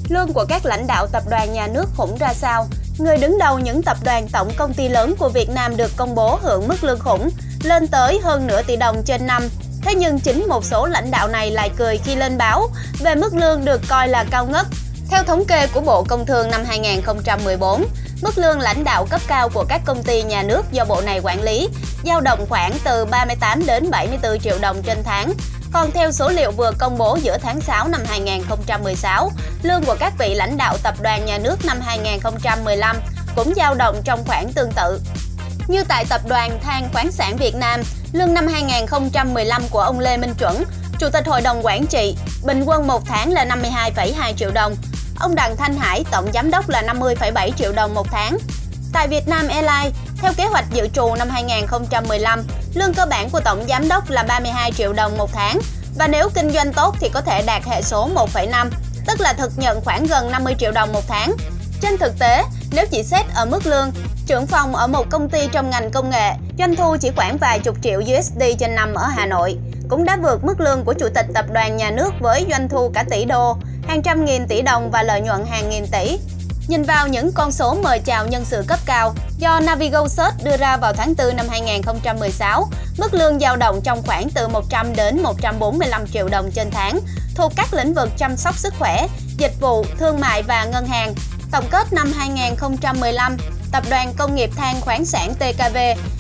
Lương của các lãnh đạo tập đoàn nhà nước khủng ra sao? Người đứng đầu những tập đoàn tổng công ty lớn của Việt Nam được công bố hưởng mức lương khủng, lên tới hơn nửa tỷ đồng trên năm. Thế nhưng chính một số lãnh đạo này lại cười khi lên báo về mức lương được coi là cao ngất. Theo thống kê của Bộ Công Thương năm 2014, mức lương lãnh đạo cấp cao của các công ty nhà nước do bộ này quản lý dao động khoảng từ 38 đến 74 triệu đồng trên tháng. Còn theo số liệu vừa công bố giữa tháng 6 năm 2016, lương của các vị lãnh đạo tập đoàn nhà nước năm 2015 cũng dao động trong khoảng tương tự. Như tại Tập đoàn Than khoáng sản Việt Nam, lương năm 2015 của ông Lê Minh Chuẩn, Chủ tịch Hội đồng Quản trị, bình quân một tháng là 52,2 triệu đồng. Ông Đặng Thanh Hải, Tổng Giám đốc là 50,7 triệu đồng một tháng. Tại Vietnam Airlines, theo kế hoạch dự trù năm 2015, lương cơ bản của Tổng Giám đốc là 32 triệu đồng một tháng. Và nếu kinh doanh tốt thì có thể đạt hệ số 1,5, tức là thực nhận khoảng gần 50 triệu đồng một tháng. Trên thực tế, nếu chỉ xét ở mức lương, trưởng phòng ở một công ty trong ngành công nghệ, doanh thu chỉ khoảng vài chục triệu USD trên năm ở Hà Nội, cũng đã vượt mức lương của Chủ tịch Tập đoàn nhà nước với doanh thu cả tỷ đô, hàng trăm nghìn tỷ đồng và lợi nhuận hàng nghìn tỷ. Nhìn vào những con số mời chào nhân sự cấp cao do Navigo Search đưa ra vào tháng 4 năm 2016, mức lương dao động trong khoảng từ 100 đến 145 triệu đồng trên tháng, thuộc các lĩnh vực chăm sóc sức khỏe, dịch vụ, thương mại và ngân hàng. Tổng kết năm 2015, Tập đoàn Công nghiệp Than khoáng sản TKV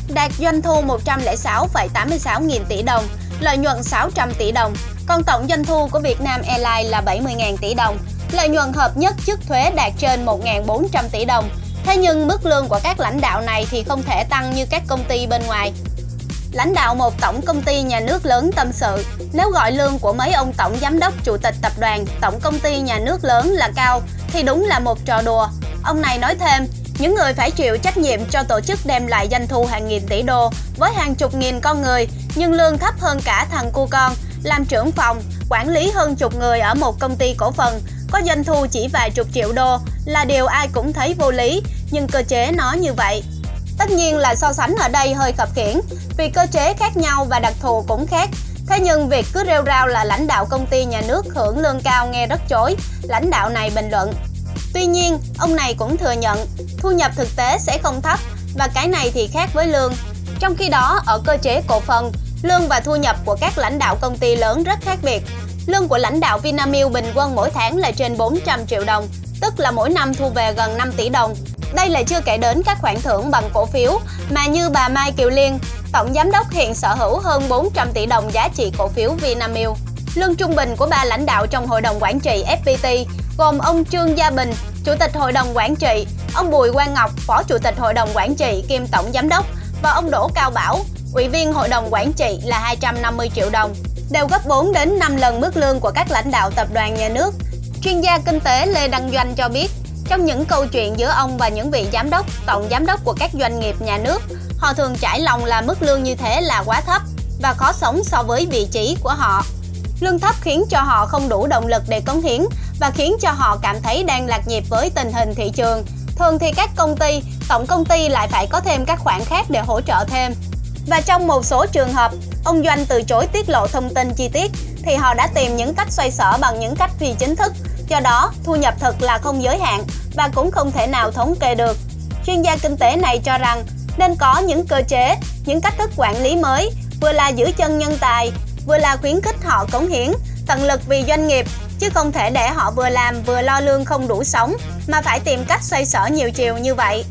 đạt doanh thu 106,86 nghìn tỷ đồng, lợi nhuận 600 tỷ đồng. Còn tổng doanh thu của Vietnam Airlines là 70.000 tỷ đồng, lợi nhuận hợp nhất trước thuế đạt trên 1.400 tỷ đồng. Thế nhưng mức lương của các lãnh đạo này thì không thể tăng như các công ty bên ngoài. Lãnh đạo một tổng công ty nhà nước lớn tâm sự, nếu gọi lương của mấy ông tổng giám đốc, chủ tịch tập đoàn, tổng công ty nhà nước lớn là cao thì đúng là một trò đùa. Ông này nói thêm, những người phải chịu trách nhiệm cho tổ chức đem lại doanh thu hàng nghìn tỷ đô với hàng chục nghìn con người, nhưng lương thấp hơn cả thằng cu con, làm trưởng phòng, quản lý hơn chục người ở một công ty cổ phần, có doanh thu chỉ vài chục triệu đô là điều ai cũng thấy vô lý, nhưng cơ chế nó như vậy. Tất nhiên là so sánh ở đây hơi khập khiễng, vì cơ chế khác nhau và đặc thù cũng khác. Thế nhưng việc cứ rêu rao là lãnh đạo công ty nhà nước hưởng lương cao nghe rất chối, lãnh đạo này bình luận. Tuy nhiên, ông này cũng thừa nhận thu nhập thực tế sẽ không thấp và cái này thì khác với lương. Trong khi đó, ở cơ chế cổ phần, lương và thu nhập của các lãnh đạo công ty lớn rất khác biệt. Lương của lãnh đạo Vinamilk bình quân mỗi tháng là trên 400 triệu đồng, tức là mỗi năm thu về gần 5 tỷ đồng. Đây là chưa kể đến các khoản thưởng bằng cổ phiếu mà như bà Mai Kiều Liên, tổng giám đốc hiện sở hữu hơn 400 tỷ đồng giá trị cổ phiếu Vinamilk. Lương trung bình của ba lãnh đạo trong hội đồng quản trị FPT gồm ông Trương Gia Bình, chủ tịch hội đồng quản trị, ông Bùi Quang Ngọc, phó chủ tịch hội đồng quản trị kiêm tổng giám đốc và ông Đỗ Cao Bảo, ủy viên hội đồng quản trị là 250 triệu đồng, đều gấp 4 đến 5 lần mức lương của các lãnh đạo tập đoàn nhà nước. Chuyên gia kinh tế Lê Đăng Doanh cho biết, trong những câu chuyện giữa ông và những vị giám đốc, tổng giám đốc của các doanh nghiệp nhà nước, họ thường trải lòng là mức lương như thế là quá thấp và khó sống so với vị trí của họ. Lương thấp khiến cho họ không đủ động lực để cống hiến và khiến cho họ cảm thấy đang lạc nhịp với tình hình thị trường. Thường thì các công ty, tổng công ty lại phải có thêm các khoản khác để hỗ trợ thêm. Và trong một số trường hợp, ông Doanh từ chối tiết lộ thông tin chi tiết thì họ đã tìm những cách xoay sở bằng những cách phi chính thức. Do đó, thu nhập thực là không giới hạn và cũng không thể nào thống kê được. Chuyên gia kinh tế này cho rằng nên có những cơ chế, những cách thức quản lý mới, vừa là giữ chân nhân tài, vừa là khuyến khích họ cống hiến, tận lực vì doanh nghiệp, chứ không thể để họ vừa làm vừa lo lương không đủ sống, mà phải tìm cách xoay sở nhiều chiều như vậy.